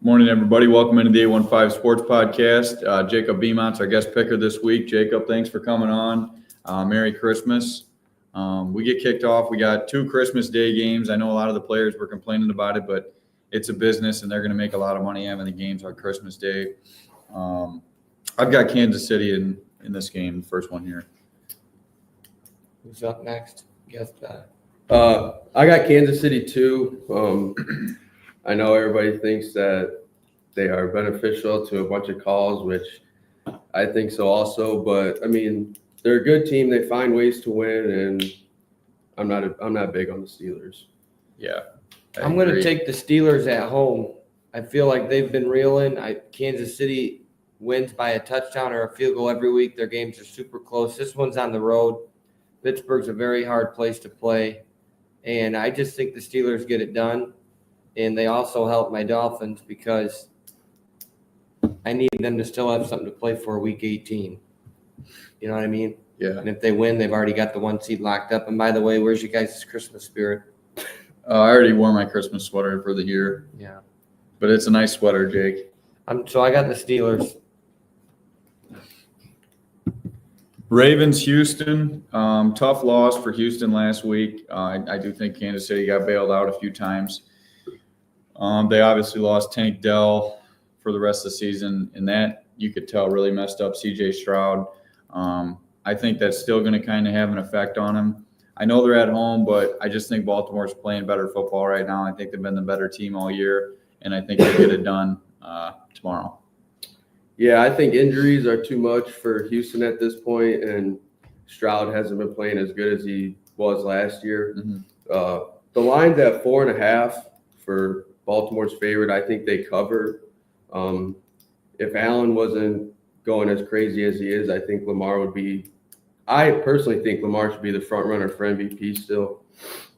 Morning, everybody. Welcome into the 815 Sports Podcast. Jacob Bemont's our guest picker this week. Jacob, thanks for coming on. Merry Christmas. We get kicked off. We got 2 Christmas Day games. I know a lot of the players were complaining about it, but it's a business, and they're going to make a lot of money having the games on Christmas Day. I've got Kansas City in this game, the first one here. Who's up next? Guess that. I got Kansas City too. I know everybody thinks that they are beneficial to a bunch of calls, which I think so also. But I mean, they're a good team. They find ways to win, and I'm not big on the Steelers. Yeah, I'm going to take the Steelers at home. I feel like they've been reeling. Kansas City wins by a touchdown or a field goal every week. Their games are super close. This one's on the road. Pittsburgh's a very hard place to play, and I just think the Steelers get it done. And they also help my Dolphins because I need them to still have something to play for week 18. You know what I mean? Yeah. And if they win, they've already got the 1 seed locked up. And by the way, where's your guys' Christmas spirit? I already wore my Christmas sweater for the year. Yeah. But it's a nice sweater, Jake. So I got the Steelers. Ravens, Houston. Tough loss for Houston last week. I do think Kansas City got bailed out a few times. They obviously lost Tank Dell for the rest of the season, and that you could tell really messed up C.J. Stroud. I think that's still going to kind of have an effect on him. I know they're at home, but I just think Baltimore's playing better football right now. I think they've been the better team all year, and I think they'll get it done tomorrow. Yeah, I think injuries are too much for Houston at this point, and Stroud hasn't been playing as good as he was last year. Mm-hmm. The line's at 4.5 for Baltimore's favorite. I think they cover. If Allen wasn't going as crazy as he is, I think Lamar would be. I personally think Lamar should be the front runner for MVP still.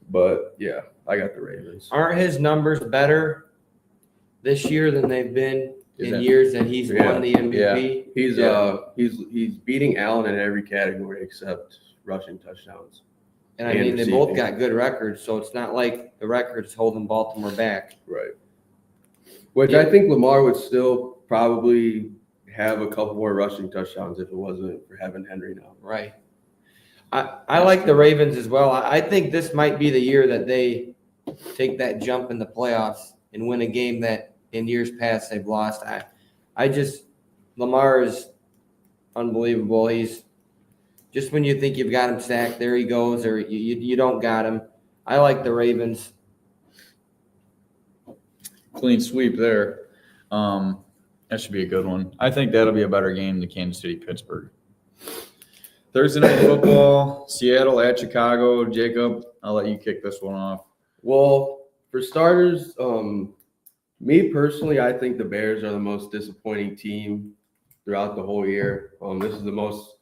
But yeah, I got the Ravens. Aren't his numbers better this year than they've been in years that he's won the MVP? Yeah. He's beating Allen in every category except rushing touchdowns. And I mean, they both got good records, so it's not like the record's holding Baltimore back. Right. Which I think Lamar would still probably have a couple more rushing touchdowns if it wasn't for having Henry now. Right. I like the Ravens as well. I think this might be the year that they take that jump in the playoffs and win a game that in years past they've lost. Lamar is unbelievable. He's just when you think you've got him sacked, there he goes, or you don't got him. I like the Ravens. Clean sweep there. That should be a good one. I think that'll be a better game than Kansas City-Pittsburgh. Thursday night football, Seattle at Chicago. Jacob, I'll let you kick this one off. Well, for starters, me personally, I think the Bears are the most disappointing team throughout the whole year. This is the most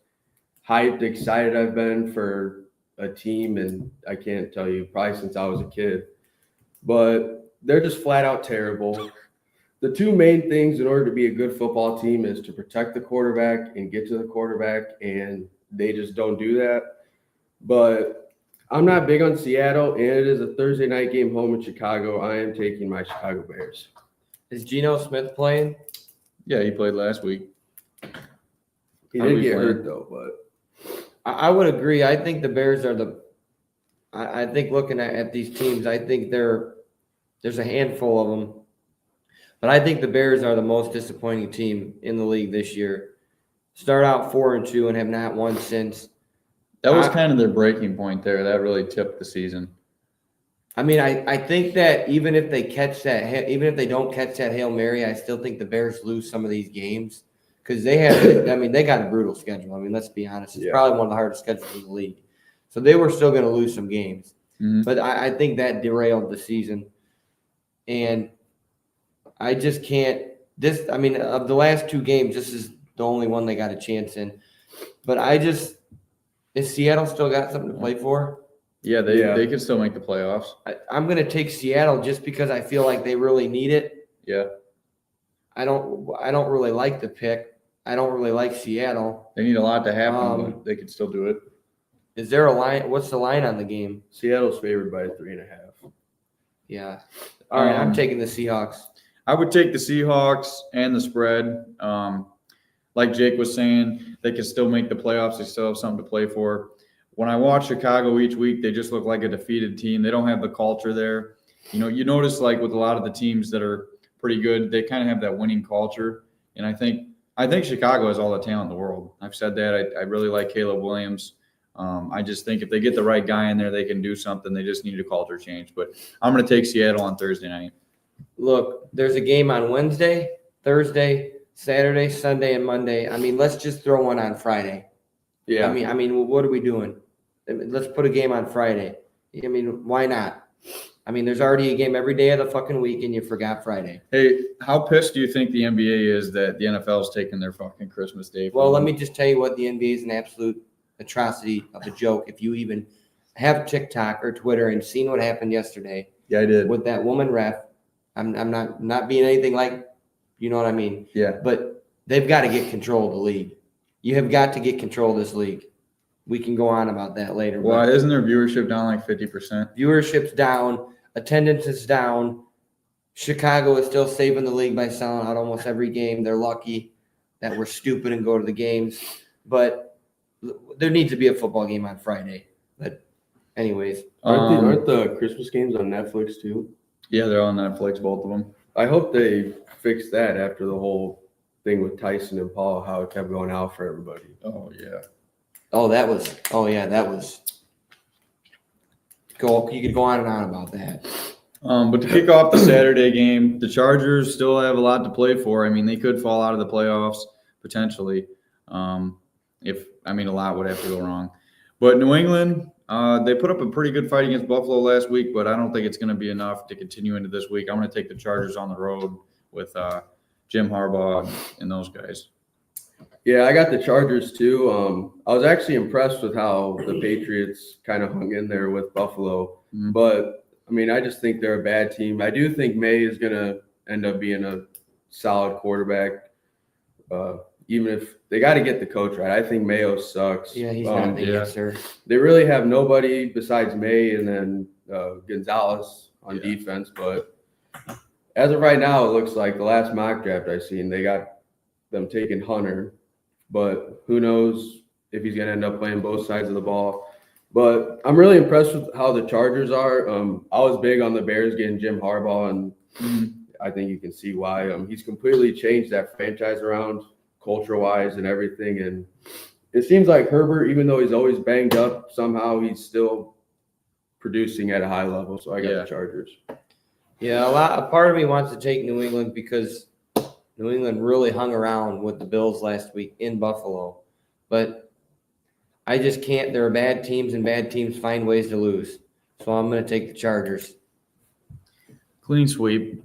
hyped, excited I've been for a team, and I can't tell you, probably since I was a kid. But they're just flat out terrible. The 2 main things in order to be a good football team is to protect the quarterback and get to the quarterback, and they just don't do that. But I'm not big on Seattle, and it is a Thursday night game home in Chicago. I am taking my Chicago Bears. Is Geno Smith playing? Yeah, he played last week. He did get hurt, though, but I would agree. I think the Bears are I think looking at these teams, I think there's a handful of them. But I think the Bears are the most disappointing team in the league this year. Start out 4-2 and have not won since. That was kind of their breaking point there. That really tipped the season. I mean, I think that even if they don't catch that Hail Mary, I still think the Bears lose some of these games because they got a brutal schedule. I mean, let's be honest. It's probably one of the hardest schedules in the league. So they were still going to lose some games. Mm-hmm. But I think that derailed the season. And I just can't – of the last 2 games, this is the only one they got a chance in. But is Seattle still got something to play for? Yeah, they can still make the playoffs. I'm going to take Seattle just because I feel like they really need it. Yeah. I don't really like the pick. I don't really like Seattle. They need a lot to happen, but they can still do it. Is there a line? What's the line on the game? Seattle's favored by 3.5. Yeah. All right, I'm taking the Seahawks. I would take the Seahawks and the spread. Like Jake was saying, they can still make the playoffs. They still have something to play for. When I watch Chicago each week, they just look like a defeated team. They don't have the culture there. You notice like with a lot of the teams that are pretty good, they kind of have that winning culture. And I think Chicago has all the talent in the world. I've said that. I really like Caleb Williams. I just think if they get the right guy in there, they can do something. They just need a culture change. But I'm going to take Seattle on Thursday night. Look, there's a game on Wednesday, Thursday, Saturday, Sunday, and Monday. I mean, let's just throw one on Friday. Yeah. I mean, what are we doing? Let's put a game on Friday. I mean, why not? I mean, there's already a game every day of the fucking week, and you forgot Friday. Hey, how pissed do you think the NBA is that the NFL is taking their fucking Christmas Day? Well, let me just tell you what the NBA is an absolute atrocity of a joke. If you even have TikTok or Twitter and seen what happened yesterday Yeah, I did. with that woman ref, I'm not being anything like, you know what I mean? Yeah. But they've got to get control of the league. You have got to get control of this league. We can go on about that later. Well, isn't their viewership down like 50%? Viewership's down. Attendance is down. Chicago is still saving the league by selling out almost every game. They're lucky that we're stupid and go to the games. But there needs to be a football game on Friday. But anyways. Aren't the Christmas games on Netflix too? Yeah, they're on Netflix, both of them. I hope they fix that after the whole thing with Tyson and Paul, how it kept going out for everybody. Oh, yeah. That was. You could go on and on about that. But to kick off the Saturday game, the Chargers still have a lot to play for. I mean, they could fall out of the playoffs potentially. A lot would have to go wrong. But New England, they put up a pretty good fight against Buffalo last week, but I don't think it's going to be enough to continue into this week. I'm going to take the Chargers on the road with Jim Harbaugh and those guys. Yeah, I got the Chargers too. I was actually impressed with how the Patriots kind of hung in there with Buffalo. Mm-hmm. But, I mean, I just think they're a bad team. I do think May is going to end up being a solid quarterback, even if they got to get the coach right. I think Mayo sucks. Yeah, he's not the answer. They really have nobody besides May and then Gonzalez on defense. But as of right now, it looks like the last mock draft I've seen, they got them taking Hunter. But who knows if he's going to end up playing both sides of the ball. But I'm really impressed with how the Chargers are. I was big on the Bears getting Jim Harbaugh, and I think you can see why. He's completely changed that franchise around culture-wise and everything. And it seems like Herbert, even though he's always banged up, somehow he's still producing at a high level. So I got the Chargers. Yeah, a part of me wants to take New England because New England really hung around with the Bills last week in Buffalo. But I just can't. There are bad teams, and bad teams find ways to lose. So I'm going to take the Chargers. Clean sweep.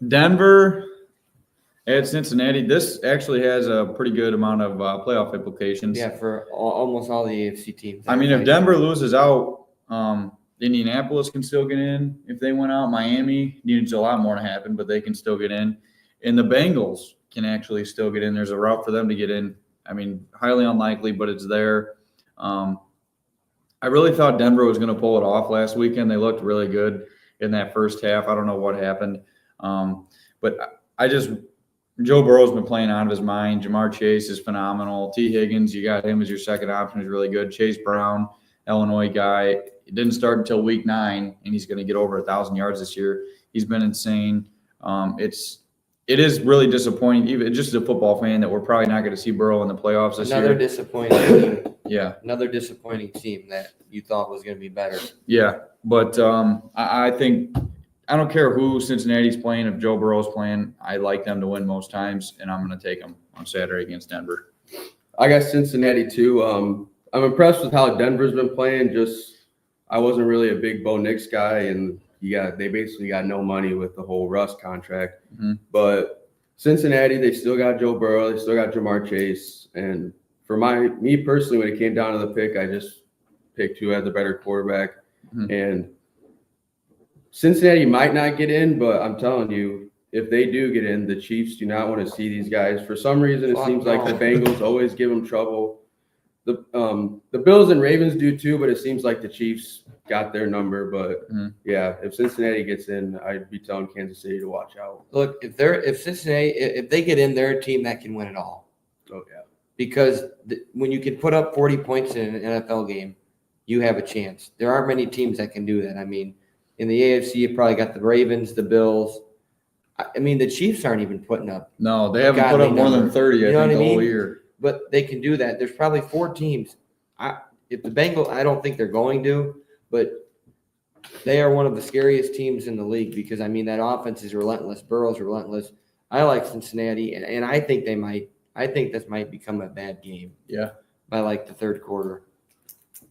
Denver at Cincinnati. This actually has a pretty good amount of playoff implications. Yeah, for almost all the AFC teams. I mean, if Denver loses out, Indianapolis can still get in. If they went out, Miami needs a lot more to happen, but they can still get in. And the Bengals can actually still get in. There's a route for them to get in. I mean, highly unlikely, but it's there. I really thought Denver was going to pull it off last weekend. They looked really good in that first half. I don't know what happened. But Joe Burrow's been playing out of his mind. Jamar Chase is phenomenal. T. Higgins, you got him as your second option, is really good. Chase Brown, Illinois guy. He didn't start until week 9, and he's going to get over 1,000 yards this year. He's been insane. It is really disappointing, even just as a football fan, that we're probably not going to see Burrow in the playoffs this year. Another disappointing team. Yeah. Another disappointing team that you thought was going to be better. Yeah, but I think I don't care who Cincinnati's playing. If Joe Burrow's playing, I like them to win most times, and I'm going to take them on Saturday against Denver. I got Cincinnati too. I'm impressed with how Denver's been playing. I wasn't really a big Bo Nix guy, and they basically got no money with the whole Russ contract. Mm-hmm. But Cincinnati, they still got Joe Burrow, they still got Jamar Chase, and for me personally, when it came down to the pick, I just picked who had the better quarterback. Mm-hmm. And Cincinnati might not get in, but I'm telling you, if they do get in, the Chiefs do not want to see these guys. For some reason, it seems like the Bengals always give them trouble. The Bills and Ravens do too, but it seems like the Chiefs got their number. But yeah, if Cincinnati gets in, I'd be telling Kansas City to watch out. Look, if Cincinnati, if they get in, they're a team that can win it all. Oh yeah. Because when you can put up 40 points in an NFL game, you have a chance. There aren't many teams that can do that. I mean, in the AFC, you probably got the Ravens, the Bills. I mean, the Chiefs aren't even putting up. No, they haven't put up more than 30, I think, the whole year. But they can do that. There's probably 4 teams. If the Bengals, I don't think they're going to, but they are one of the scariest teams in the league because, I mean, that offense is relentless. Burrow's relentless. I like Cincinnati, and I think they might. I think this might become a bad game. Yeah. By like the third quarter.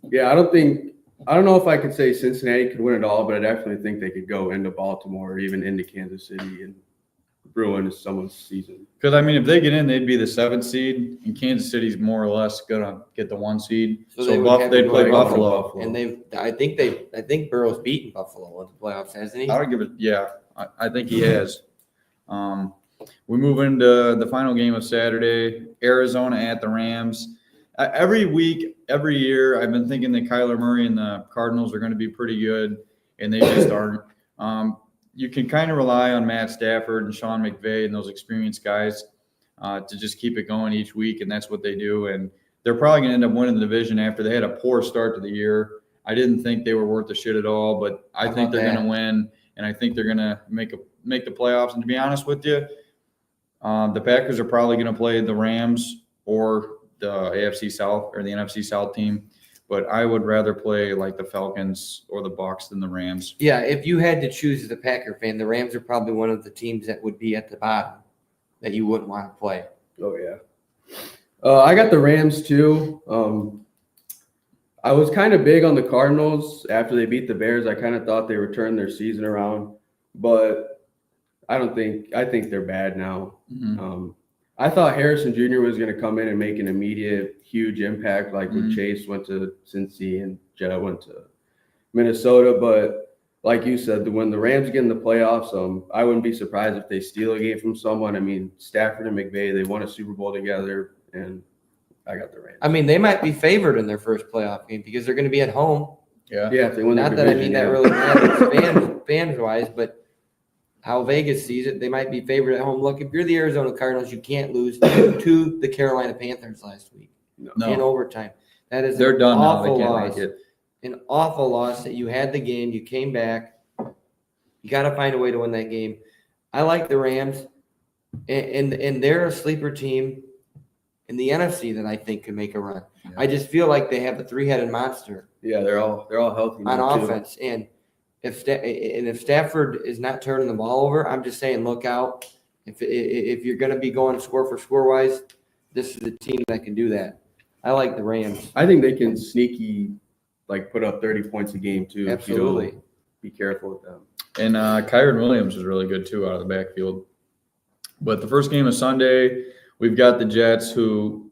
Yeah, I don't know if I could say Cincinnati could win it all, but I definitely think they could go into Baltimore or even into Kansas City and ruin someone's season. Because, I mean, if they get in, they'd be the 7th seed, and Kansas City's more or less going to get the 1 seed. So they'd play Buffalo. And I think Burrow's beaten Buffalo in the playoffs, hasn't he? I would give it, yeah, I think he has. We move into the final game of Saturday, Arizona at the Rams. Every week, every year, I've been thinking that Kyler Murray and the Cardinals are going to be pretty good, and they just aren't. You can kind of rely on Matt Stafford and Sean McVay and those experienced guys to just keep it going each week, and that's what they do. And they're probably going to end up winning the division after they had a poor start to the year. I didn't think they were worth the shit at all, but I think they're going to win, and I think they're going to make the playoffs. And to be honest with you, the Packers are probably going to play the Rams or the AFC South or the NFC South team, but I would rather play like the Falcons or the Bucs than the Rams. Yeah, if you had to choose as a Packer fan, the Rams are probably one of the teams that would be at the bottom that you wouldn't want to play. Oh yeah. I got the Rams too. I was kind of big on the Cardinals after they beat the Bears. I kind of thought they returned their season around, but I think they're bad now. Mm-hmm. I thought Harrison Jr. was going to come in and make an immediate huge impact, like when Chase went to Cincy and Jett went to Minnesota. But like you said, when the Rams get in the playoffs, I wouldn't be surprised if they steal a game from someone. I mean, Stafford and McVay, they won a Super Bowl together, and I got the Rams. I mean, they might be favored in their first playoff game because they're going to be at home. Yeah. Yeah, if they win Not the that division, I mean that really matters fans-wise, but how Vegas sees it, they might be favored at home. Look, if you're the Arizona Cardinals, you can't lose to the Carolina Panthers last week in overtime. That is they're done now. They awful can't loss. make it. An awful loss that you had the game, you came back. You got to find a way to win that game. I like the Rams, and they're a sleeper team in the NFC that I think could make a run. Yeah. I just feel like they have a 3-headed monster. Yeah, they're all healthy on offense, too. And if Stafford is not turning the ball over, I'm just saying, look out. If you're going to be going score for score wise, this is a team that can do that. I like the Rams. I think they can sneaky, like put up 30 points a game too. Absolutely. If you be careful with them. And Kyron Williams is really good too out of the backfield. But the first game of Sunday, we've got the Jets, who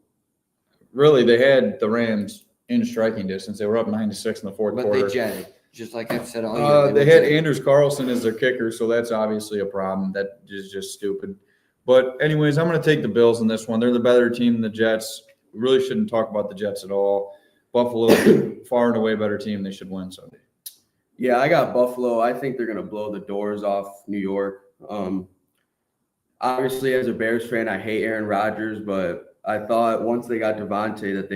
really they had the Rams in striking distance. They were up 9-6 in the fourth quarter. But they jetted. Just like I've said all year. They had Anders Carlson as their kicker, so that's obviously a problem. That is just stupid. But anyways, I'm going to take the Bills in this one. They're the better team than the Jets. We really shouldn't talk about the Jets at all. Buffalo, far and away better team. They should win Sunday. Yeah, I got Buffalo. I think they're going to blow the doors off New York. Obviously, as a Bears fan, I hate Aaron Rodgers, but I thought once they got Devontae that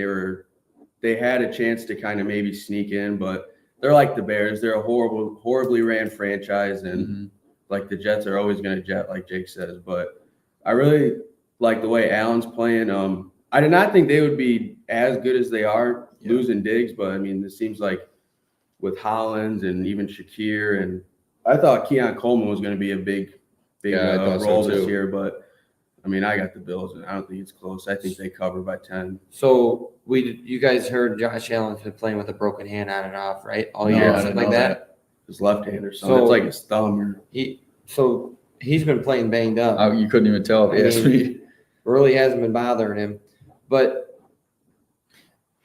they had a chance to kind of maybe sneak in, but they're like the Bears. They're a horribly ran franchise, and like the Jets are always going to jet, like Jake says. But I really like the way Allen's playing. I did not think they would be as good as they are losing Diggs, but I mean, it seems like with Hollins and even Shakir, and I thought Keon Coleman was going to be a big role this year, but I mean, I got the Bills, and I don't think it's close. I think they cover by 10. So you guys heard Josh Allen's been playing with a broken hand on and off, right? All year, something like that. His left hand or something. It's like his thumb. He's been playing banged up. You couldn't even tell if he asked me. Really hasn't been bothering him, but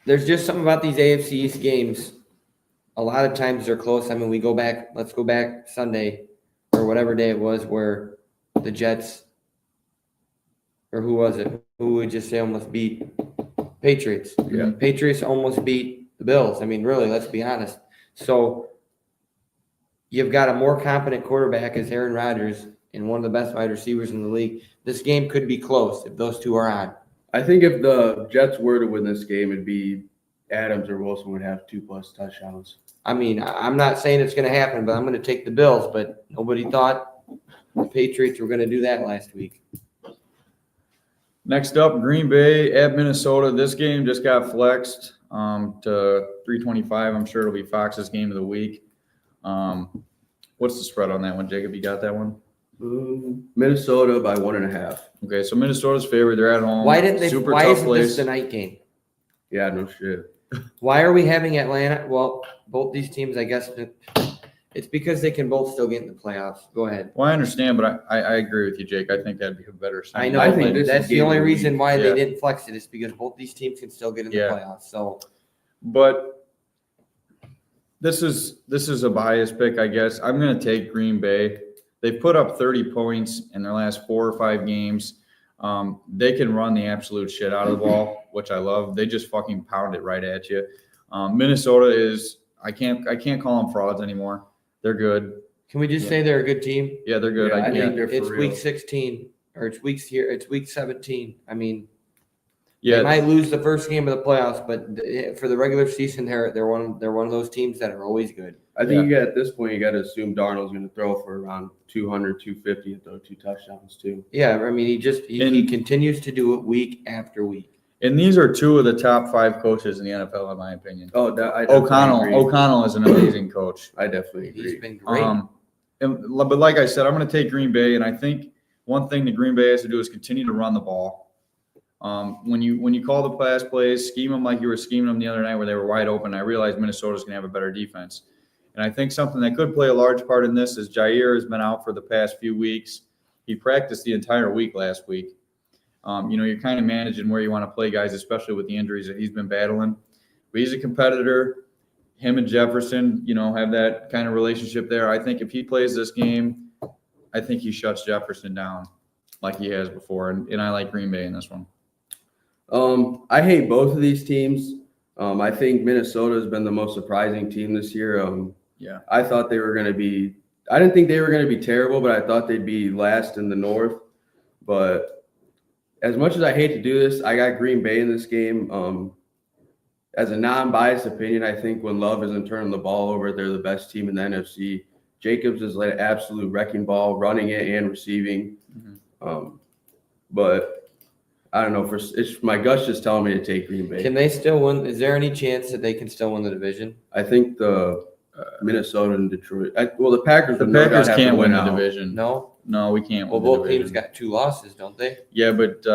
there's just something about these AFC East games. A lot of times they're close. I mean, let's go back Sunday or whatever day it was where the Jets, or who was it? Who would just say almost beat Patriots. Yeah. Patriots almost beat the Bills. I mean, really, let's be honest. So you've got a more competent quarterback as Aaron Rodgers and one of the best wide receivers in the league. This game could be close if those two are on. I think if the Jets were to win this game, it'd be Adams or Wilson would have 2+ touchdowns. I mean, I'm not saying it's going to happen, but I'm going to take the Bills. But nobody thought the Patriots were going to do that last week. Next up, Green Bay at Minnesota. This game just got flexed to 325. I'm sure it'll be Fox's game of the week. What's the spread on that one, Jacob? You got that one? Minnesota by 1.5. Okay, so Minnesota's favored. They're at home. Why didn't they? Super Why tough isn't place. this the night game? Yeah, no shit. Why are we having Atlanta? Well, both these teams, I guess, it's because they can both still get in the playoffs. Go ahead. Well, I understand, but I agree with you, Jake. I think that'd be a better sign. I know, I think but this that's is the game only of the reason week. why Yeah. they didn't flex it is because both these teams can still get in the Yeah. playoffs. So But this is a biased pick, I guess. I'm going to take Green Bay. They've put up 30 points in their last 4 or 5 games. They can run the absolute shit out of the ball, which I love. They just fucking pound it right at you. Minnesota is I can't call them frauds anymore. They're good. can we just say they're a good team? Yeah, they're good. Yeah, I I can't. think they're It's for real. week 16 or it's week 17. I mean, Yeah, they might lose the first game of the playoffs, but for the regular season, they're one of those teams that are always good. I think you got at this point you got to assume Darnold's going to throw for around 200, 250 and throw 2 touchdowns too. Yeah, I mean, he continues to do it week after week. and these are 2 of the top 5 coaches in the NFL, in my opinion. Oh, I definitely agree. O'Connell is an amazing coach. I definitely He's agree. been great. But like I said, I'm going to take Green Bay, and I think one thing that Green Bay has to do is continue to run the ball. When you call the pass plays, scheme them like you were scheming them the other night where they were wide open. I realized Minnesota's going to have a better defense. And I think something that could play a large part in this is Jair has been out for the past few weeks. He practiced the entire week last week. You're kind of managing where you want to play guys, especially with the injuries that he's been battling. But he's a competitor. Him and Jefferson, have that kind of relationship there. I think if he plays this game, I think he shuts Jefferson down like he has before. And I like Green Bay in this one. I hate both of these teams. I think Minnesota has been the most surprising team this year. Yeah. I thought they were going to be – I didn't think they were going to be terrible, but I thought they'd be last in the North. But as much as I hate to do this, I got Green Bay in this game. As a non-biased opinion, I think when Love isn't turning the ball over, they're the best team in the NFC. Jacobs is like an absolute wrecking ball, running it and receiving. But I don't know. My gut's just telling me to take Green Bay. Can they still win? Is there any chance that they can still win the division? I think the Minnesota and Detroit. The Packers. The would no doubt Packers have to can't win the out. division. No. We can't Well, win the both division. teams got 2 losses, don't they? Yeah, but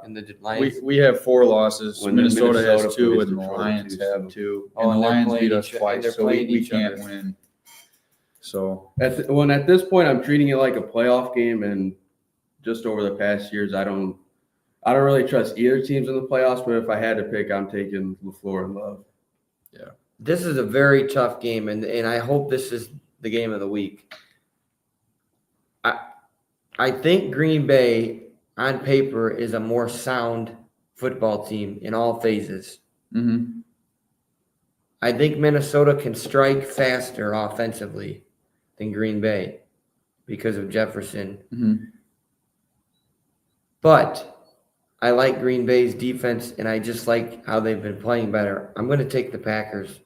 And the Lions. we have 4 losses. When Minnesota has Minnesota 2, plays and the Detroit, Lions too, have so. 2. Oh, And the and they're Lions playing beat us each- and twice, they're so we playing each can't other. win. So At this point, I'm treating it like a playoff game, and just over the past years, I don't really trust either teams in the playoffs. But if I had to pick, I'm taking LaFleur and Love. This is a very tough game, and I hope this is the game of the week. I think Green Bay, on paper, is a more sound football team in all phases. I think Minnesota can strike faster offensively than Green Bay because of Jefferson. But I like Green Bay's defense, and I just like how they've been playing better. I'm going to take the Packers.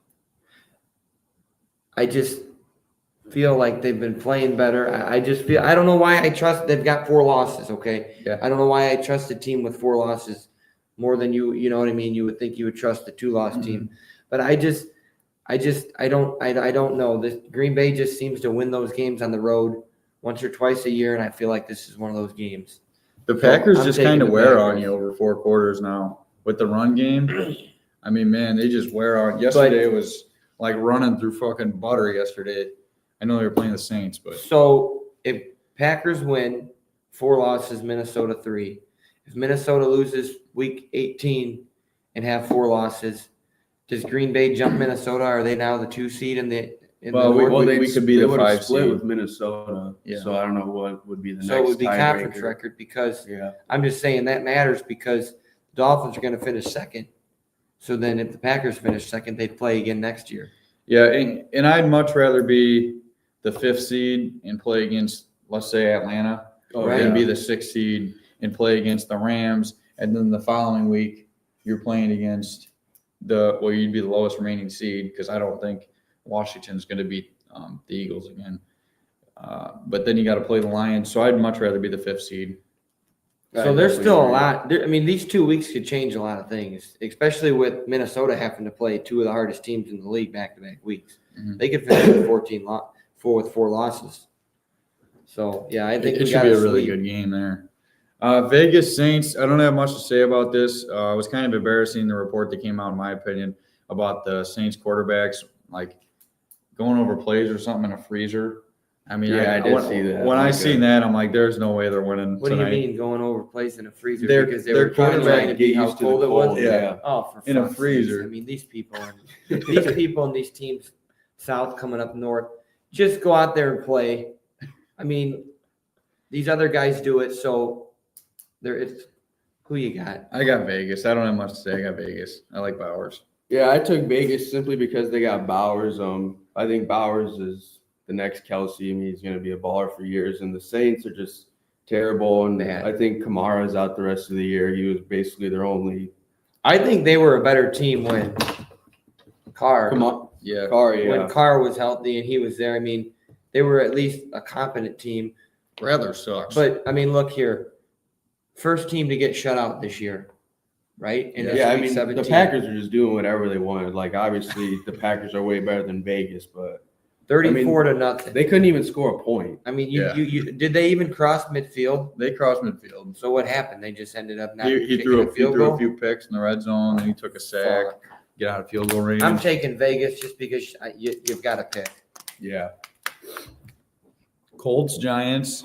I just feel like they've been playing better. I don't know why I trust. They've got 4 losses, okay? Yeah. I don't know why I trust a team with 4 losses more than you know what I mean? You would think you would trust the 2-loss team. But I don't know. This Green Bay just seems to win those games on the road once or twice a year, and I feel like this is one of those games. the Packers I'm just taking kind of the wear on Packers. you over 4 quarters now with the run game. I mean, man, they just wear on. Yesterday was like running through fucking butter yesterday. I know they were playing the Saints, but So if Packers win, 4 losses, Minnesota 3. If Minnesota loses week 18 and have 4 losses, does Green Bay jump Minnesota? Are they now the 2 seed in the Well, North? we could be they the would've 5 split seed. with Minnesota. Yeah. So I don't know what would be the next. So it would be conference tiebreaker. record because Yeah. I'm just saying that matters because the Dolphins are going to finish second So then if the Packers finish second, they'd play again next year. Yeah, and I'd much rather be the 5th seed and play against, let's say, Atlanta, Right. than be the 6th seed and play against the Rams, and then the following week you're playing against you'd be the lowest remaining seed, because I don't think Washington's going to beat the Eagles again. But then you got to play the Lions, so I'd much rather be the 5th seed. So there's still a lot. I mean, these 2 weeks could change a lot of things, especially with Minnesota having to play two of the hardest teams in the league back-to-back weeks. Mhm. They could finish with 4 losses. So, yeah, I think It should be a really good game there. Vegas Saints, I don't have much to say about this. It was kind of embarrassing, the report that came out, in my opinion, about the Saints quarterbacks, like going over plays or something in a freezer. I mean, Yeah, I did see that. When I seen that, I'm like, there's no way they're winning What tonight. do you mean going over place in a freezer? Their- Because they their were trying quarterback to be how used to the cold it was? cold, yeah. Oh, for In a fuck's freezer. sakes. I mean, these people and these teams south coming up north, just go out there and play. I mean, these other guys do it, so it's who you got. I got Vegas. I don't have much to say. I got Vegas. I like Bowers. Yeah, I took Vegas simply because they got Bowers. I think Bowers is the next Kelsey. I mean, he's going to be a baller for years. And the Saints are just terrible. And Bad. I think Kamara's out the rest of the year. He was basically their only. I think they were a better team when Carr Yeah. when Carr was healthy and he was there. I mean, they were at least a competent team. Rather sucks. But I mean, look here. First team to get shut out this year, right? And it's Yeah, I week mean, 17. the Packers are just doing whatever they wanted. Like, obviously, the Packers are way better than Vegas, but 34 to nothing. they couldn't even score a point. I mean, Yeah. you did they even cross midfield? They crossed midfield. So what happened? They just ended up not He kicking threw a a field goal. few picks in the red zone, and he took a sack, Fuck. get out of field goal range. I'm taking Vegas just because you've got to pick. Yeah. Colts, Giants.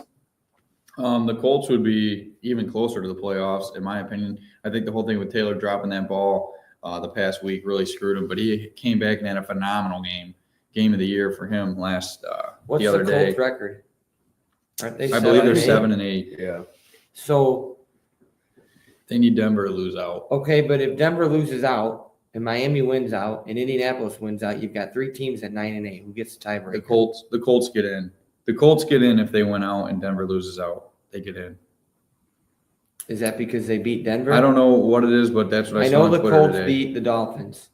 The Colts would be even closer to the playoffs, in my opinion. I think the whole thing with Taylor dropping that ball the past week really screwed him, but he came back and had a phenomenal game of the year for him last What's the other the day. Colts record? Aren't they? I believe they're 7-8? 7-8. Yeah. So They need Denver to lose out. okay, but if Denver loses out and Miami wins out and Indianapolis wins out, you've got 3 teams at 9-8. Who gets the tiebreaker? The Colts get in. The Colts get in if they win out and Denver loses out. They get in. Is that because they beat Denver? I don't know what it is, but that's what I I saw know on the Twitter Colts today. beat the Dolphins,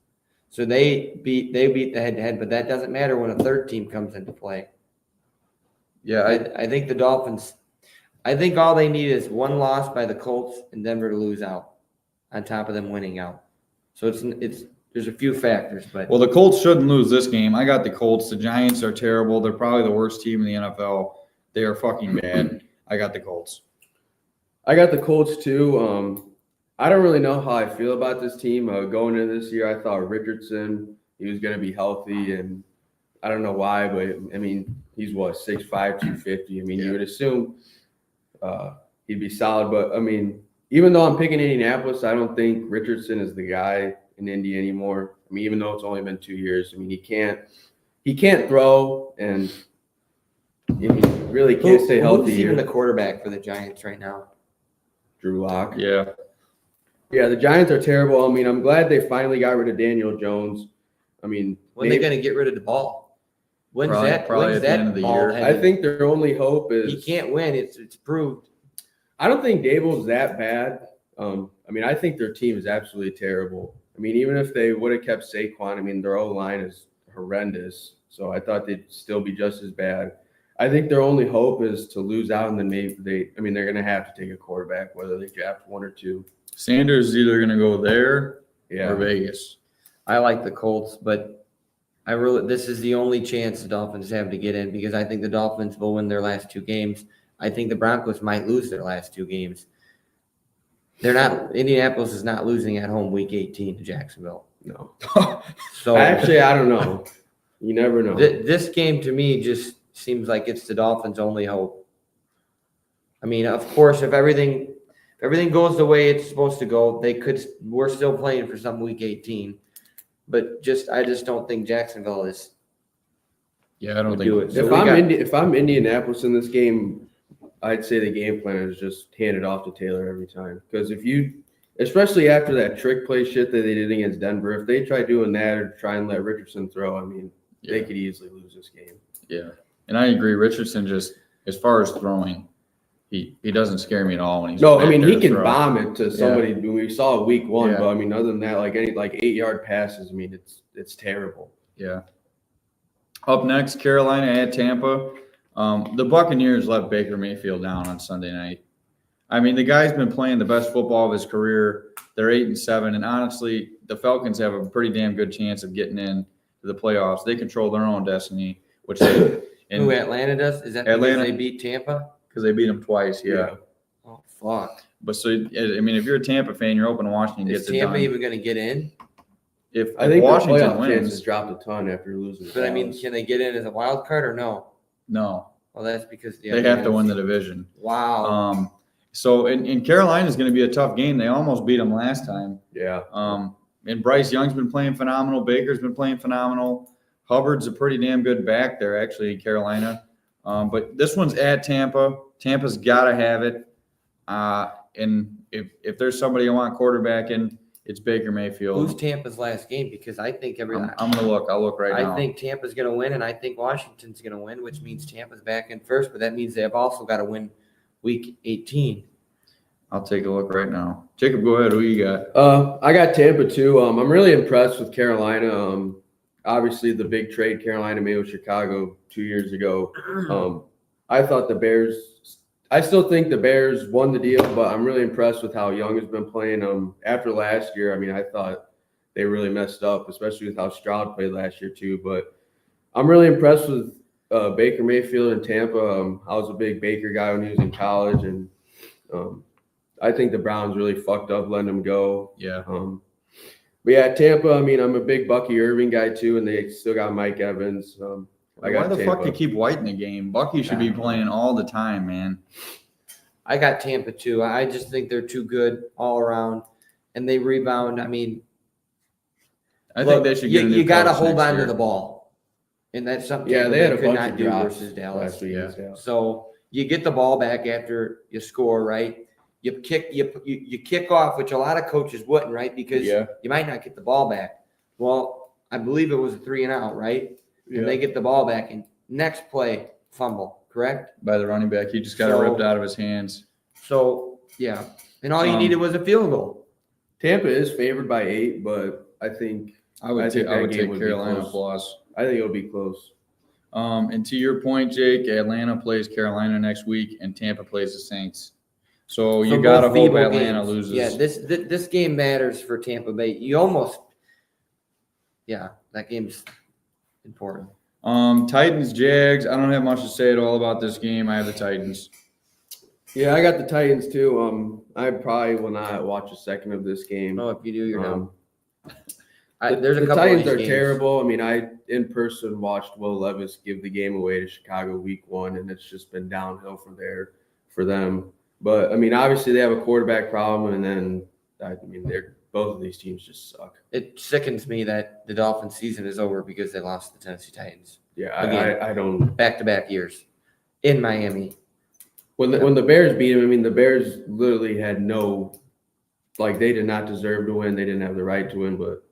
so they beat the head-to-head, but that doesn't matter when a third team comes into play. Yeah, I think the Dolphins. I think all they need is one loss by the Colts and Denver to lose out, on top of them winning out. So it's there's a few factors, but well, the Colts shouldn't lose this game. I got the Colts. The Giants are terrible. They're probably the worst team in the NFL. They are fucking bad. I got the Colts. I got the Colts too. I don't really know how I feel about this team. Going into this year, I thought Richardson, he was going to be healthy, and I don't know why, but I mean, he's 6'5", 250. I mean, Yeah. you would assume he'd be solid, but I mean, even though I'm picking Indianapolis, I don't think Richardson is the guy in Indy anymore. I mean, even though it's only been 2 years, I mean, he can't throw, and he really can't stay healthy. Who's even here. the quarterback for the Giants right now? Drew Lock. Yeah. Yeah, the Giants are terrible. I mean, I'm glad they finally got rid of Daniel Jones. I mean, When are they going to get rid of the ball? When's Probably at at the end of the year. I think their only hope is he can't win. It's proved. I don't think Dable's that bad. I mean, I think their team is absolutely terrible. I mean, even if they would have kept Saquon, I mean, their O-line is horrendous. So I thought they'd still be just as bad. I think their only hope is to lose out, and then maybe they're going to have to take a quarterback, whether they draft 1 or 2. Sanders is either going to go there Yeah. or Vegas. I like the Colts, but this is the only chance the Dolphins have to get in because I think the Dolphins will win their last 2 games. I think the Broncos might lose their last 2 games. Indianapolis is not losing at home week 18 to Jacksonville. No. So Actually, I don't know. You never know. this game to me just seems like it's the Dolphins' only hope. I mean, of course, if everything goes the way it's supposed to go, we're still playing for some week 18. But I just don't think Jacksonville is. Yeah, I don't Do think it. So If I'm Indianapolis in this game, I'd say the game plan is just hand it off to Taylor every time. Because if you especially after that trick play shit that they did against Denver. If they try doing that or try and let Richardson throw, I mean, they could easily lose this game. Yeah, and I agree. Richardson just, as far as throwing, he doesn't scare me at all when he's. No, I back mean there he to can throw. bomb it to somebody. We saw it week 1, Yeah. but I mean, other than that, like any 8-yard passes, I mean, it's terrible. Yeah. Up next, Carolina at Tampa. The Buccaneers let Baker Mayfield down on Sunday night. I mean, the guy's been playing the best football of his career. They're 8-7, and honestly, the Falcons have a pretty damn good chance of getting in to the playoffs. They control their own destiny, which they Who Atlanta does? Is that Atlanta. because they beat Tampa? because they beat them twice. Yeah. Oh fuck! But so I mean, if you're a Tampa fan, you're hoping Washington Is gets it Tampa done. even going to get in? If I think Washington the playoff wins, chances dropped a ton after losing. But I mean, Dallas. can they get in as a wild card or no? no, Well, that's because they have to win the division. Wow. So in Carolina is going to be a tough game. They almost beat them last time. Yeah. And Bryce Young's been playing phenomenal. Baker's been playing phenomenal. Hubbard's a pretty damn good back there, actually, in Carolina. But this one's at Tampa. Tampa's got to have it. And if there's somebody I want quarterbacking, it's Baker Mayfield. Who's Tampa's last game? Because I think I'm going to look. I'll look right now. I think Tampa's going to win, and I think Washington's going to win, which means Tampa's back in first. But that means they have also got to win Week 18. I'll take a look right now. Jacob, go ahead. Who you got? I got Tampa too. I'm really impressed with Carolina. Obviously, the big trade Carolina made with Chicago 2 years ago. I thought the Bears. I still think the Bears won the deal, but I'm really impressed with how Young has been playing. After last year, I mean, I thought they really messed up, especially with how Stroud played last year too. But I'm really impressed with Baker Mayfield in Tampa. I was a big Baker guy when he was in college, and I think the Browns really fucked up letting him go. Yeah. But yeah, Tampa, I mean, I'm a big Bucky Irving guy too, and they still got Mike Evans. Why the fuck do you keep White in the game? Bucky should be playing all the time, man. I got Tampa too. I just think they're too good all around, and they rebound. I mean, I think they should get a new you got to coach hold next on year. to the ball, and that's something Yeah, they had a could bunch not of do drops versus Dallas. last week. Yeah. So you get the ball back after you score, right? You kick off, which a lot of coaches wouldn't, right? Because you might not get the ball back. Well, I believe it was a 3-and-out, right? And they get the ball back, and next play, fumble, correct? By the running back. He just got it ripped out of his hands. So, yeah. And all you needed was a field goal. Tampa is favored by 8, but I think I would think that take game would be Carolina close. plus. I think it'll be close. And to your point, Jake, Atlanta plays Carolina next week, and Tampa plays the Saints. So you got to hope Atlanta loses. Yeah, this game matters for Tampa Bay. That game's important. Titans, Jags. I don't have much to say at all about this game. I have the Titans. Yeah, I got the Titans too. I probably will not watch a second of this game. Oh, if you do, you're down. There's a the couple of Titans these are games. terrible. I mean, I in person watched Will Levis give the game away to Chicago week 1, and it's just been downhill from there for them. But I mean, obviously they have a quarterback problem, and then both of these teams just suck. It sickens me that the Dolphins season is over because they lost to the Tennessee Titans. Yeah, Again. I don't. Back-to-back years in Miami. When the Bears beat them, I mean, the Bears literally had they did not deserve to win. They didn't have the right to win, but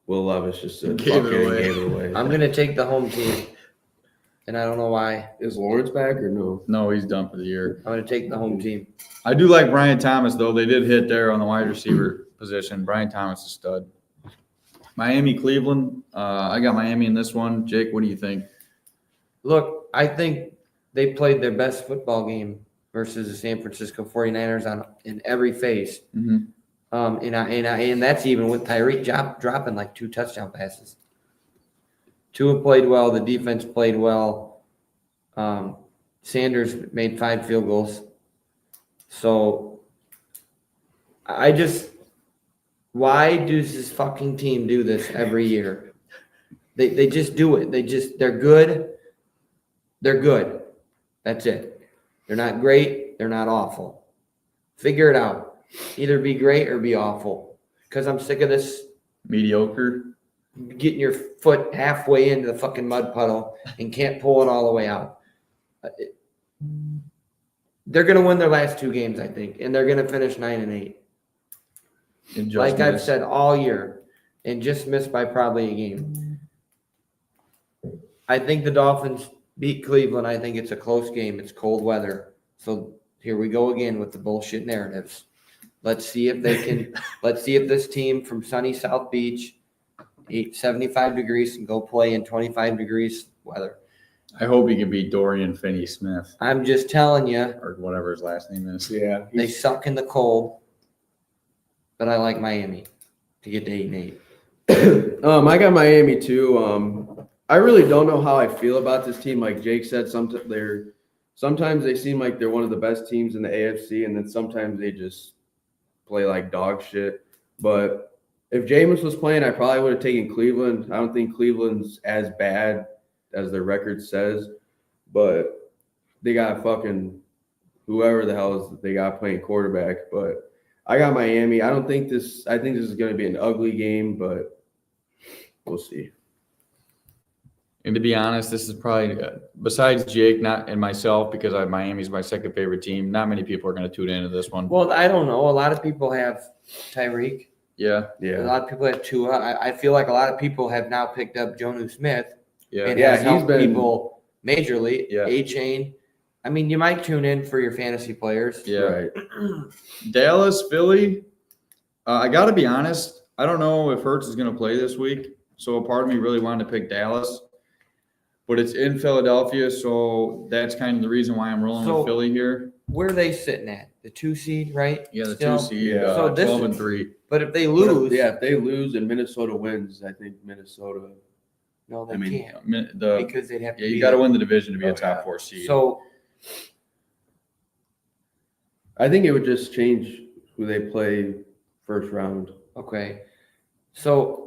Will Levis just Gave it away. gave it away. I'm going to take the home team, and I don't know why. Is Lawrence back or no? No, he's done for the year. I'm going to take the home team. I do like Brian Thomas, though. They did hit there on the wide receiver position. Brian Thomas is stud. Miami, Cleveland. I got Miami in this one. Jake, what do you think? Look, I think they played their best football game versus the San Francisco 49ers in every phase. Mm-hmm. And that's even with Tyreek dropping like 2 touchdown passes. Tua played well. The defense played well. Sanders made 5 field goals. So why does this fucking team do this every year? They just do it. They're good. They're good. That's it. They're not great. They're not awful. Figure it out. Either be great or be awful. Because I'm sick of this Mediocre. getting your foot halfway into the fucking mud puddle and can't pull it all the way out. They're going to win their last 2 games, I think, and they're going to finish 9-8. And just like I've missed. said all year, and just missed by probably a game. I think the Dolphins beat Cleveland. I think it's a close game. It's cold weather. So here we go again with the bullshit narratives. Let's see if they can. Let's see if this team from sunny South Beach, 75 degrees, can go play in 25 degrees weather. I hope he can beat Dorian Finney-Smith I'm just telling you, or whatever his last name is. Yeah. they suck in the cold. But I like Miami to get to 8-8. I got Miami too. I really don't know how I feel about this team. Like Jake said, sometimes they seem like they're one of the best teams in the AFC, and then sometimes they just play like dog shit. But if Jameis was playing, I probably would have taken Cleveland. I don't think Cleveland's as bad as their record says, but they got fucking whoever the hell they got playing quarterback. But I got Miami. I think this is going to be an ugly game, but we'll see. And to be honest, this is probably, besides Jake and myself, because Miami's my second favorite team, not many people are going to tune into this one. Well, I don't know. A lot of people have Tyreek. Yeah. A lot of people have Tua. I feel like a lot of people have now picked up Jonnu Smith. Yeah. And Yeah, has he's helped been- people majorly. Yeah. A-Chain. I mean, you might tune in for your fantasy players. Yeah. Right. Dallas, Philly. I got to be honest. I don't know if Hurts is going to play this week. So a part of me really wanted to pick Dallas. But it's in Philadelphia, so that's kind of the reason why I'm rolling So- with Philly here. Where are they sitting at? The 2 seed, right? Yeah, the Still? 2 seed, Yeah. So this 12 is- and 3. But if they But lose, if they lose and Minnesota wins, I think Minnesota. no, they I mean, can't The because they'd have to. you beat got to it. win the division to be Oh, a top yeah. 4 seed. So I think it would just change who they play first round. okay, so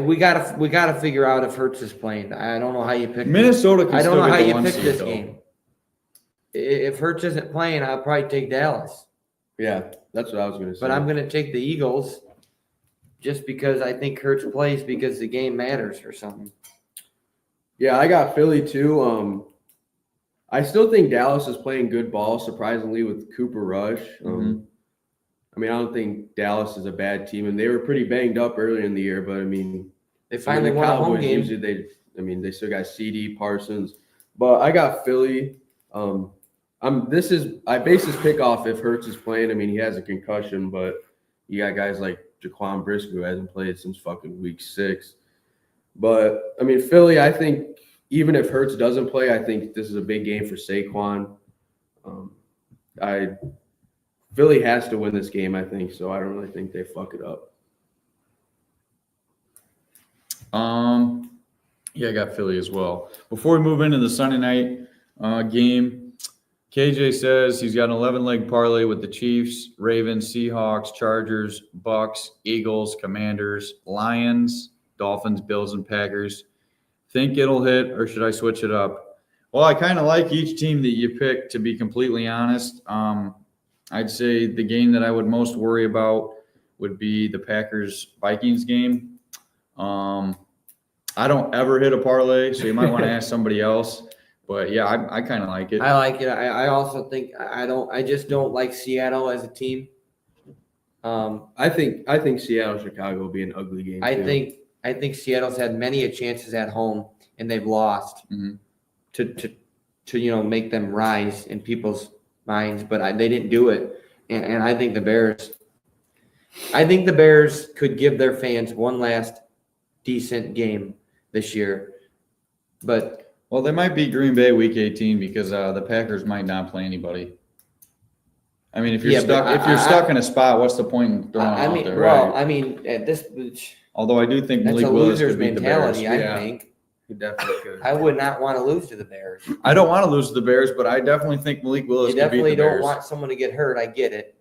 we gotta figure out if Hurts is playing. I don't know how you pick. Minnesota can I don't still know how get the you 1 pick seed, this though. game. If Hurts isn't playing, I'll probably take Dallas. Yeah, that's what I was going to say. But I'm going to take the Eagles just because I think Hurts plays because the game matters or something. Yeah, I got Philly too. I still think Dallas is playing good ball, surprisingly, with Cooper Rush. Mhm. I mean, I don't think Dallas is a bad team, and they were pretty banged up earlier in the year. But I mean, They finally the won a home Cowboys game. usually they still got CD Parsons, but I got Philly. I base this pick off if Hurts is playing. I mean, he has a concussion, but you got guys like Jaquan Brisker who hasn't played since fucking week 6. But I mean, Philly, I think even if Hurts doesn't play, I think this is a big game for Saquon. Philly has to win this game, I think, so I don't really think they fuck it up. Yeah, I got Philly as well. Before we move into the Sunday night game, KJ says he's got an 11-leg parlay with the Chiefs, Ravens, Seahawks, Chargers, Bucks, Eagles, Commanders, Lions, Dolphins, Bills, and Packers. Think it'll hit, or should I switch it up? Well, I kind of like each team that you pick, to be completely honest. I'd say the game that I would most worry about would be the Packers-Vikings game. I don't ever hit a parlay, so you might want to ask somebody else. But yeah, I kind of like it. I like it. I also think I just don't like Seattle as a team. I think Seattle Chicago will be an ugly game. I too. think Seattle's had many chances at home and they've lost Mhm. to make them rise in people's minds, but they didn't do it. And I think the Bears could give their fans one last decent game this year. But Well, they might beat Green Bay Week 18 because the Packers might not play anybody. I mean, if you're Yeah, stuck, but if you're I- stuck in a spot, what's the point in throwing I out mean, there, well, right? I mean, at this Although I do think that's Malik a Willis loser's could beat the Bears. mentality. I Yeah. think He definitely could. I would not want to lose to the Bears. I don't want to lose to the Bears, but I definitely think Malik Willis You could beat definitely the don't Bears. want someone to get hurt. I get it.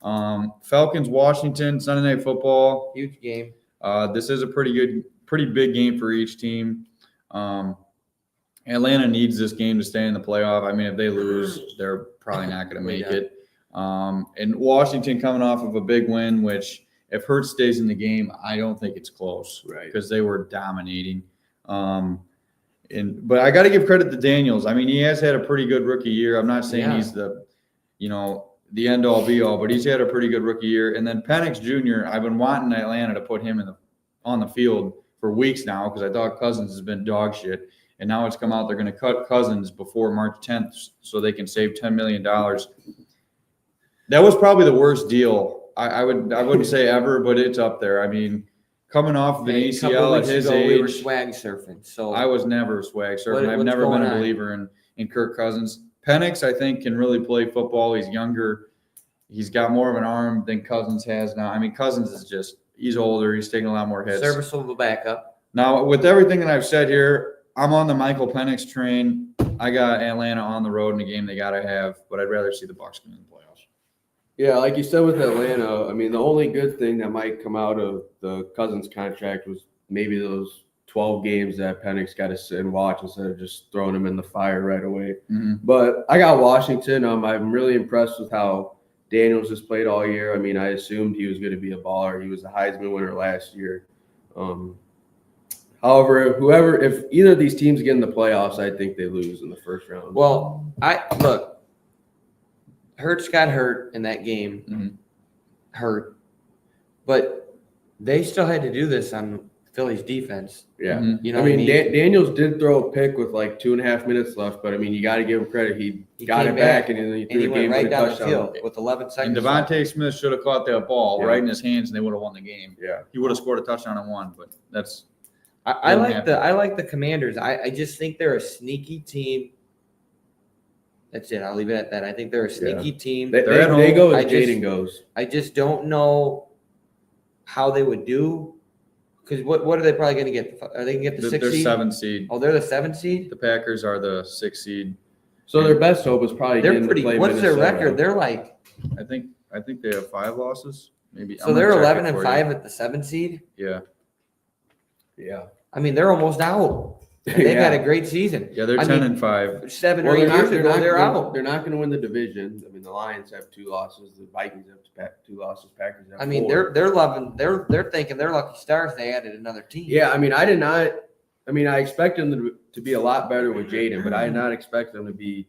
Falcons, Washington, Sunday Night Football. Huge game. This is a pretty big game for each team. Atlanta needs this game to stay in the playoff. I mean, if they lose, they're probably not going to make Yeah. it. And Washington coming off of a big win, which if Hurts stays in the game, I don't think it's close, Right. Because they were dominating. But I got to give credit to Daniels. I mean, he has had a pretty good rookie year. I'm not saying Yeah. he's the end all be all, but he's had a pretty good rookie year. And then Penix Jr., I've been wanting Atlanta to put him on the field for weeks now because I thought Cousins has been dog shit. And now it's come out they're going to cut Cousins before March 10th so they can save $10 million. That was probably the worst deal. I wouldn't say ever, but it's up there. I mean, coming off of an A couple ACL at weeks his ago, age, we were swag surfing. So I was never a swag surfing. I've what's never been going a on? believer in Kirk Cousins. Penix, I think, can really play football. He's younger. He's got more of an arm than Cousins has now. I mean, Cousins is just – he's older. He's taking a lot more hits. serviceable backup. Now, with everything that I've said here, I'm on the Michael Penix train. I got Atlanta on the road in a game they got to have, but I'd rather see the Bucs come in the playoffs. Yeah, like you said with Atlanta, I mean, the only good thing that might come out of the Cousins contract was maybe those 12 games that Penix got to sit and watch instead of just throwing him in the fire right away. Mm-hmm. But I got Washington. I'm really impressed with how Daniels has played all year. I mean, I assumed he was going to be a baller. He was a Heisman winner last year. However, if either of these teams get in the playoffs, I think they lose in the first round. Well, Hurts got hurt in that game. Mm-hmm. Hurt. But they still had to do this on Philly's defense. Yeah. Mm-hmm. You know I what I mean, mean? Daniels did throw a pick with like 2.5 minutes left, but I mean, you got to give him credit. He got came it back and then he threw And he the went game right for down the touchdown. field with 11 And seconds. Devontae Smith should have caught that ball Yeah. right in his hands, and they would have won the game. Yeah. He would have scored a touchdown and won, but that's I Didn't like happen. I like the Commanders. I just think they're a sneaky team. That's it. I'll leave it at that. I think they're a sneaky team. They They're at they home. go as I just- Jaden goes. I just don't know how they would do. Because what are they probably going to get? Are they going to get the they're 6th seed? 7th seed. Oh, they're the 7th seed? The Packers are the 6th seed. So their best hope is probably They're getting pretty. to play What's their Minnesota. record? They're like, I think they have 5 losses. Maybe. so they're 11 and 5 at the 7th seed. Yeah. Yeah. I mean, they're almost out. And they've had a great season. Yeah, they're I 10 mean, and 5. 7 Well, or 8 years ago, they're out. They're not going to win the division. I mean, the Lions have 2 losses. The Vikings have 2 losses. Packers have 4. I mean, they're thinking they're lucky stars they added another team. Yeah, I mean, I expected them to be a lot better with Jaden, but I did not expect them to be,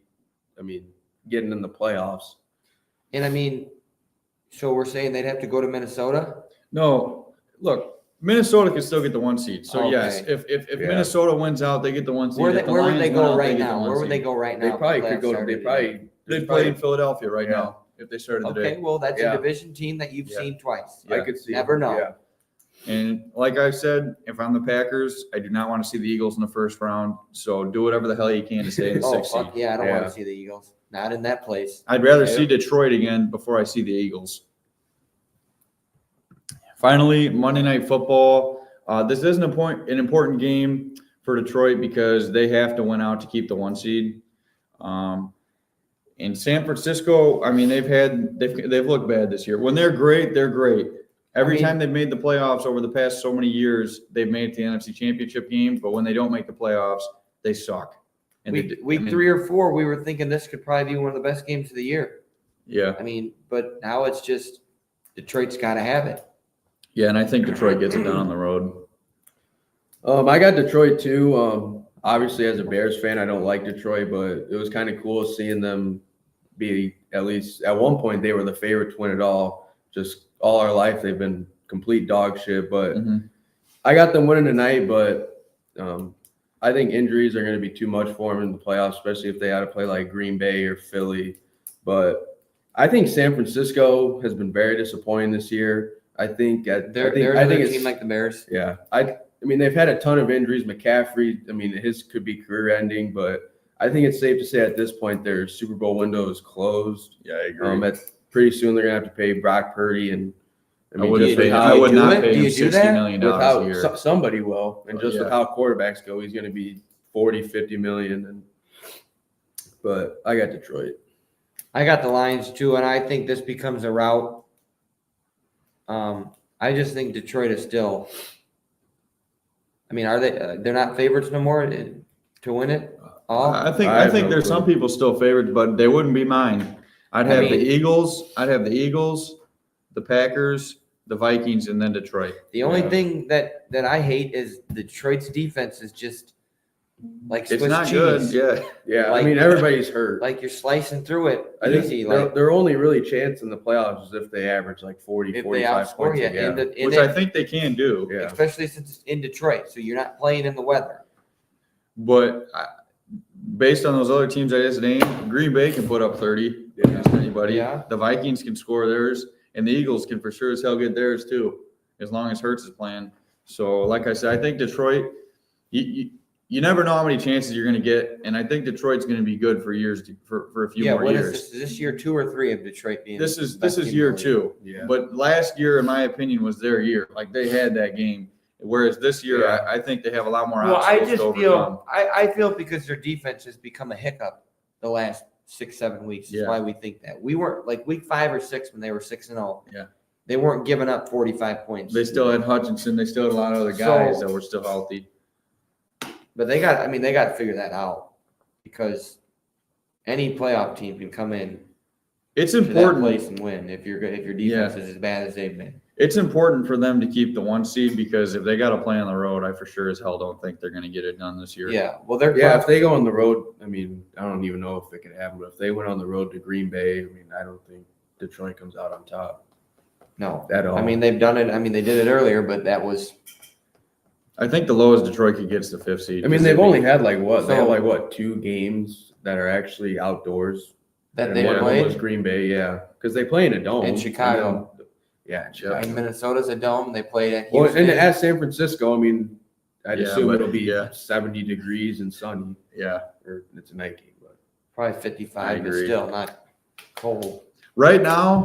getting in the playoffs. And I mean, so we're saying they'd have to go to Minnesota? No, look, Minnesota can still get the 1 seed. So Okay. yes, if Yeah. Minnesota wins out, they get the 1 seed. Where If the would Lions they win go out, right get the now? 1 Where would they seed. go right They now? probably if the could go. playoffs They started probably. today? They'd play in Philadelphia right Yeah. now if they started today. Okay, well, that's Yeah. a division team that you've Yeah. seen twice. I could see. Never it. know. Yeah. And like I said, if I'm the Packers, I do not want to see the Eagles in the first round. So do whatever the hell you can to stay in the Oh, 6th seed. fuck yeah, I don't want Yeah. to see the Eagles. Not in that place. I'd rather Yeah. see Detroit again before I see the Eagles. Finally, Monday Night Football. This is an important game for Detroit because they have to win out to keep the 1 seed. In San Francisco, I mean, they've looked bad this year. When they're great, they're great. Every time they've made the playoffs over the past so many years, they've made it to the NFC Championship game. But when they don't make the playoffs, they suck. And Week 3 or 4, we were thinking this could probably be one of the best games of the year. Yeah, I mean, but now it's just Detroit's got to have it. yeah, and I think Detroit gets it done on the road. I got Detroit too. Obviously, as a Bears fan, I don't like Detroit, but it was kind of cool seeing them be, at least at one point, they were the favorite to win it all. Just all our life, they've been complete dog shit. But Mhm. I got them winning tonight, but I think injuries are going to be too much for them in the playoffs, especially if they had to play like Green Bay or Philly. But I think San Francisco has been very disappointing this year. I think They're I another think team it's like the Bears. yeah. I mean, they've had a ton of injuries. McCaffrey, I mean, his could be career-ending, but I think it's safe to say at this point their Super Bowl window is closed. Yeah, I agree. Pretty soon they're gonna have to pay Brock Purdy, and I would just with I would do not it? pay Do him you do $60 that? million a year. somebody will, and just with Yeah. how quarterbacks go, he's gonna be 40, 50 million. But I got Detroit. I got the Lions too, and I think this becomes a rout. I just think Detroit is still. I mean, are they? They're not favorites no more to win it all. I I think have no there's clue. some people still favored, but they wouldn't be mine. I'd have the Eagles. I'd have the Eagles, the Packers, the Vikings, and then Detroit. The only Yeah. thing that I hate is Detroit's defense is just like It's Swiss not cheese. good. Yeah. Yeah, Like- I mean everybody's hurt. Like you're slicing through it I think easy. their only really chance in the playoffs is if they average like 40, if they 45 outscore points you, a game. Which I think they can do. Yeah. especially since it's in Detroit, so you're not playing in the weather. But based on those other teams I just named, Green Bay can put up 30 against anybody. Yeah. The Vikings can score theirs, and the Eagles can for sure as hell get theirs too, as long as Hurts is playing. So, like I said, I think Detroit, you never know how many chances you're going to get, and I think Detroit's going to be good for years, for a few more What years. is this year 2 or 3 of Detroit being? This the best is team in year the league? 2. Yeah. But last year, in my opinion, was their year. Like they had that game. Whereas this year, Yeah. I think they have a lot more Well, I obstacles just to overcome. feel I feel because their defense has become a hiccup the last 6-7 weeks. Is Yeah. why we think that we weren't like week 5 or 6 when they were 6-0. Yeah. They weren't giving up 45 points. They still had Hutchinson. They still had a lot of other guys that were still healthy. But they got to figure that out because any playoff team can come in It's to that important. place and win if your defense is as bad as they've been. It's important for them to keep the 1 seed because if they got to play on the road, I for sure as hell don't think they're going to get it done this year. Yeah. Well, they're Yeah, if they go on the road, I mean, I don't even know if it could happen, but if they went on the road to Green Bay, I mean, I don't think Detroit comes out on top no. at all. I mean, they've done it. I mean, they did it earlier, but that was I think the lowest Detroit could get is the 5th seed. I mean, they've only had like what? They have So- like what, 2 games that are actually outdoors. that And they one of them was played. Green Bay, yeah, because they play in a dome In Chicago. and then- yeah, in Chicago. And Minnesota's a dome. They played at Well, Houston. and at San Francisco, I mean, I'd Yeah, assume but- it'll be yeah. 70 degrees and sunny, Yeah. or it's a night game, but Probably I 55, but agree. still not cold. Right now,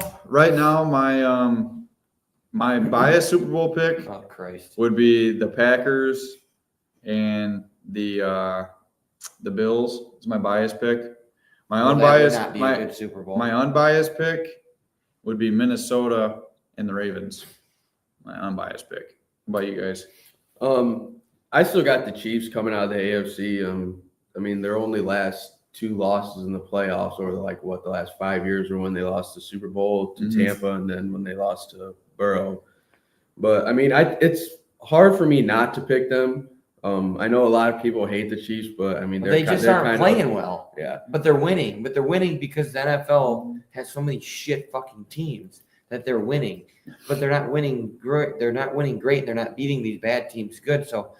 my bias Super Bowl pick Oh Christ! would be the Packers and the Bills. Is my bias pick. My Well, that would unbiased not be a my good Super Bowl. my unbiased pick would be Minnesota and the Ravens. My unbiased pick. How about you guys? I still got the Chiefs coming out of the AFC. I mean, their only last 2 losses in the playoffs over the last 5 years were when they lost the Super Bowl to Mhm. Tampa and then when they lost to Burrow. But I mean, it's hard for me not to pick them. I know a lot of people hate the Chiefs, but I mean, They just aren't playing well. Yeah, But they're winning. But they're winning because the NFL has so many shit fucking teams that they're winning. But they're not winning great. They're not winning great. They're not beating these bad teams good. So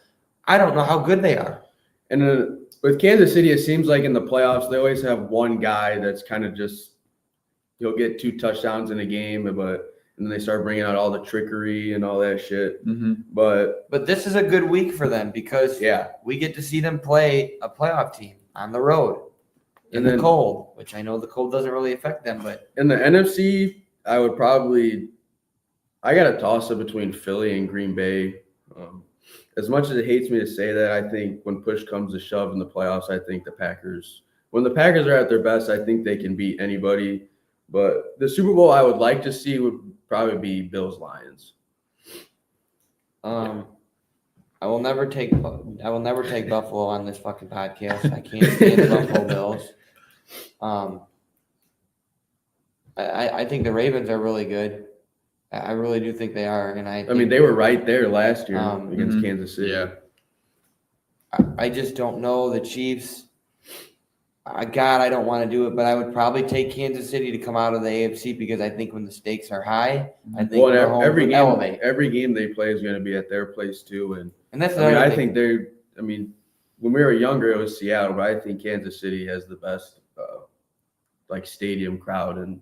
I don't know how good they are. and with Kansas City, it seems like in the playoffs they always have one guy that's kind of just he'll get 2 touchdowns in a game, and then they start bringing out all the trickery and all that shit. Mm-hmm. But But this is a good week for them because yeah, we get to see them play a playoff team on the road in And the then- cold, which I know the cold doesn't really affect them, but in the NFC, I got a toss up between Philly and Green Bay. As much as it hates me to say that, I think when push comes to shove in the playoffs, I think when the Packers are at their best, I think they can beat anybody. But the Super Bowl I would like to see would probably be Bills-Lions. I will never take Buffalo on this fucking podcast. I can't stand the Buffalo Bills. I think the Ravens are really good. I really do think they are, and I mean, they were right there last year against Mhm. Kansas City. Yeah. I just don't know the Chiefs. God, I don't want to do it, but I would probably take Kansas City to come out of the AFC because I think when the stakes are high, I think Well, their home every would game, elevate. every game they play is going to be at their place too, and And that's I mean, another I thing. think when we were younger, it was Seattle, but I think Kansas City has the best, stadium crowd. And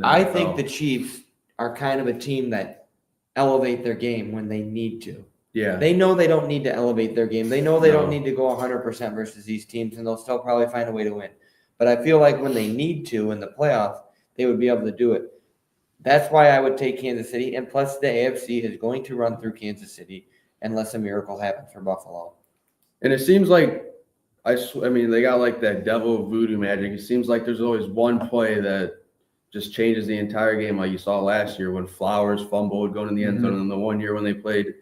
I think the Chiefs are kind of a team that elevate their game when they need to. yeah, They know they don't need to elevate their game. They know they don't No. need to go 100% versus these teams, and they'll still probably find a way to win. But I feel like when they need to in the playoffs, they would be able to do it. That's why I would take Kansas City. And plus, the AFC is going to run through Kansas City unless a miracle happens for Buffalo. and it seems like I mean, they got like that devil voodoo magic. It seems like there's always one play that just changes the entire game, like you saw last year when Flowers fumbled going in the end zone, and the one year when they played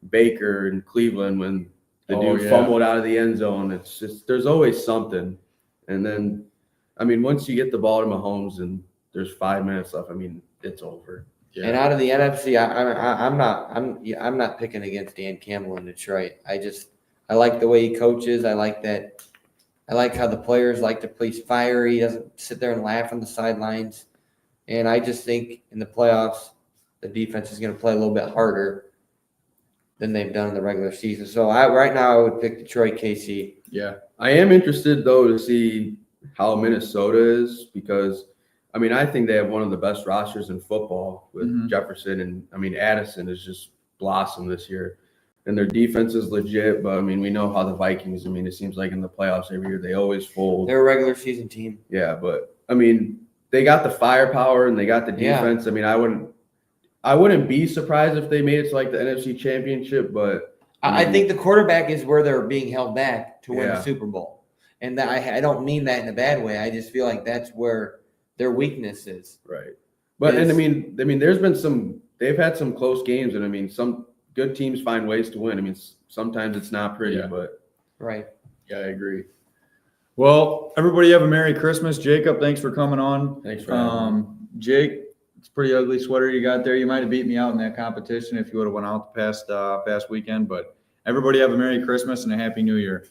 Baker in Cleveland when the dude fumbled out of the end zone. It's just there's always something. And then, I mean, once you get the ball to Mahomes and there's 5 minutes left, I mean, it's over. Yeah. And out of the NFC, I'm not picking against Dan Campbell in Detroit. I like the way he coaches. I like that. I like how the players like to play fiery. He doesn't sit there and laugh on the sidelines. And I just think in the playoffs, the defense is going to play a little bit harder than they've done in the regular season. So right now I would pick Detroit, KC. Yeah. I am interested though to see how Minnesota is because I mean I think they have one of the best rosters in football with Jefferson and I mean Addison has just blossomed this year. And their defense is legit, but I mean we know how the Vikings, I mean it seems like in the playoffs every year they always fold. They're a regular season team. Yeah, but I mean they got the firepower and they got the defense. Yeah. I mean I wouldn't be surprised if they made it to like the NFC Championship, but I think the quarterback is where they're being held back to win the Super Bowl. And that, I don't mean that in a bad way. I just feel like that's where their weakness is. Right. But and I mean there's been they've had some close games and I mean some good teams find ways to win. I mean sometimes it's not pretty, but right. Yeah, I agree. Well, everybody have a Merry Christmas. Jacob, thanks for coming on. Thanks for having me. Jake, it's a pretty ugly sweater you got there. You might have beat me out in that competition if you would have went out the past weekend, but everybody have a Merry Christmas and a Happy New Year.